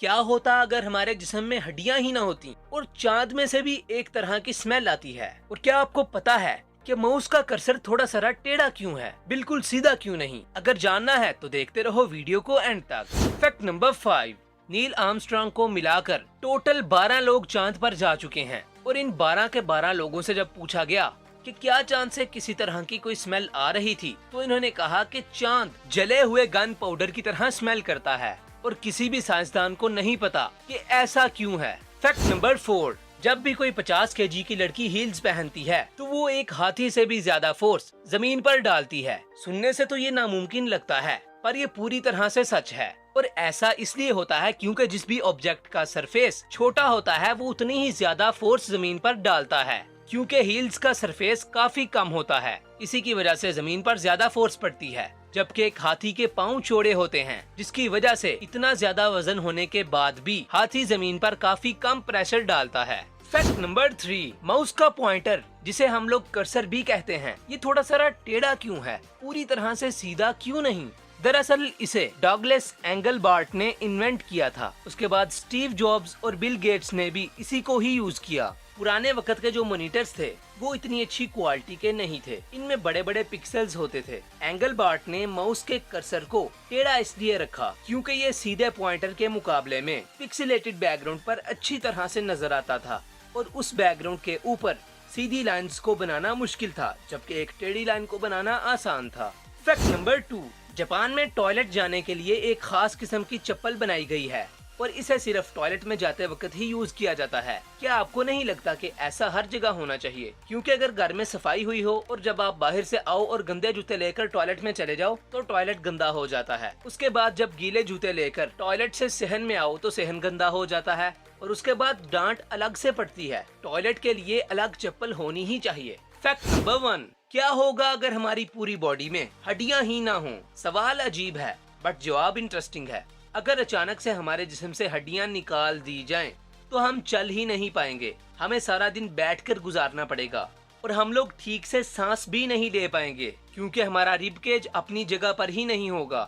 क्या होता अगर हमारे जिस्म में हड्डियां ही ना होती और चांद में से भी एक तरह की स्मेल आती है। और क्या आपको पता है कि माउस का कर्सर थोड़ा सा टेढ़ा क्यों है, बिल्कुल सीधा क्यों नहीं? अगर जानना है तो देखते रहो वीडियो को एंड तक। फैक्ट नंबर 5, नील आर्मस्ट्रांग को मिलाकर टोटल 12 लोग चांद पर जा चुके हैं। और इन 12 के 12 लोगों से जब पूछा गया कि क्या चांद से किसी तरह की कोई स्मेल आ रही थी, तो इन्होंने कहा कि चांद जले हुए गन पाउडर की तरह स्मेल करता है। और किसी भी साइंसदान को नहीं पता कि ऐसा क्यों है। फैक्ट नंबर 4, जब भी कोई 50 केजी की लड़की हील्स पहनती है तो वो एक हाथी से भी ज्यादा फोर्स जमीन पर डालती है। सुनने से तो ये नामुमकिन लगता है, पर ये पूरी तरह से सच है। और ऐसा इसलिए होता है क्योंकि जिस भी ऑब्जेक्ट का सरफेस छोटा होता है वो उतनी ही ज्यादा फोर्स जमीन पर डालता है, क्योंकि हील्स का सरफेस काफी कम होता है। इसी की वजह से जमीन पर ज्यादा फोर्स पड़ती है, जबकि एक हाथी के पाँव चौड़े होते हैं, जिसकी वजह से इतना ज्यादा वजन होने के बाद भी हाथी जमीन पर काफी कम प्रेशर डालता है। फैक्ट नंबर 3, माउस का पॉइंटर, जिसे हम लोग कर्सर भी कहते हैं, ये थोड़ा सा टेढ़ा क्यों है, पूरी तरह से सीधा क्यों नहीं? दरअसल इसे डॉगलस एंगलबार्ट ने इन्वेंट किया था। उसके बाद स्टीव जॉब्स और बिल गेट्स ने भी इसी को ही यूज किया। पुराने वक्त के जो मॉनिटर्स थे वो इतनी अच्छी क्वालिटी के नहीं थे, इनमें बड़े बड़े पिक्सेल्स होते थे। एंगलबार्ट ने माउस के कर्सर को टेढ़ा इसलिए रखा क्योंकि ये सीधे पॉइंटर के मुकाबले में पिक्सेलेटेड बैकग्राउंड पर अच्छी तरह से नजर आता था, और उस बैकग्राउंड के ऊपर सीधी लाइंस को बनाना मुश्किल था, जबकि एक टेढ़ी लाइन को बनाना आसान था। फैक्ट नंबर 2, जापान में टॉयलेट जाने के लिए एक खास किस्म की चप्पल बनाई गई है और इसे सिर्फ टॉयलेट में जाते वक्त ही यूज किया जाता है। क्या आपको नहीं लगता कि ऐसा हर जगह होना चाहिए? क्योंकि अगर घर में सफाई हुई हो और जब आप बाहर से आओ और गंदे जूते लेकर टॉयलेट में चले जाओ तो टॉयलेट गंदा हो जाता है। उसके बाद जब गीले जूते लेकर टॉयलेट से सहन में आओ तो सहन गंदा हो जाता है, और उसके बाद डांट अलग से पड़ती है। टॉयलेट के लिए अलग चप्पल होनी ही चाहिए। फैक्ट नंबर 1, क्या होगा अगर हमारी पूरी बॉडी में हड्डियां ही ना हों? सवाल अजीब है बट जवाब इंटरेस्टिंग है। अगर अचानक से हमारे जिस्म से हड्डियां निकाल दी जाएं, तो हम चल ही नहीं पाएंगे। हमें सारा दिन बैठकर गुजारना पड़ेगा और हम लोग ठीक से सांस भी नहीं ले पाएंगे, क्योंकि हमारा रिब केज अपनी जगह पर ही नहीं होगा।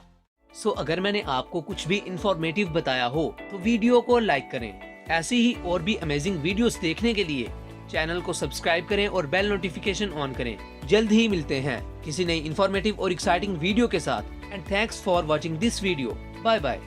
सो अगर मैंने आपको कुछ भी इंफॉर्मेटिव बताया हो तो वीडियो को लाइक करें। ऐसी ही और भी अमेजिंग वीडियोस देखने के लिए चैनल को सब्सक्राइब करें और बेल नोटिफिकेशन ऑन करें। जल्द ही मिलते हैं किसी नई इंफॉर्मेटिव और एक्साइटिंग वीडियो के साथ। And thanks for watching this video. Bye bye.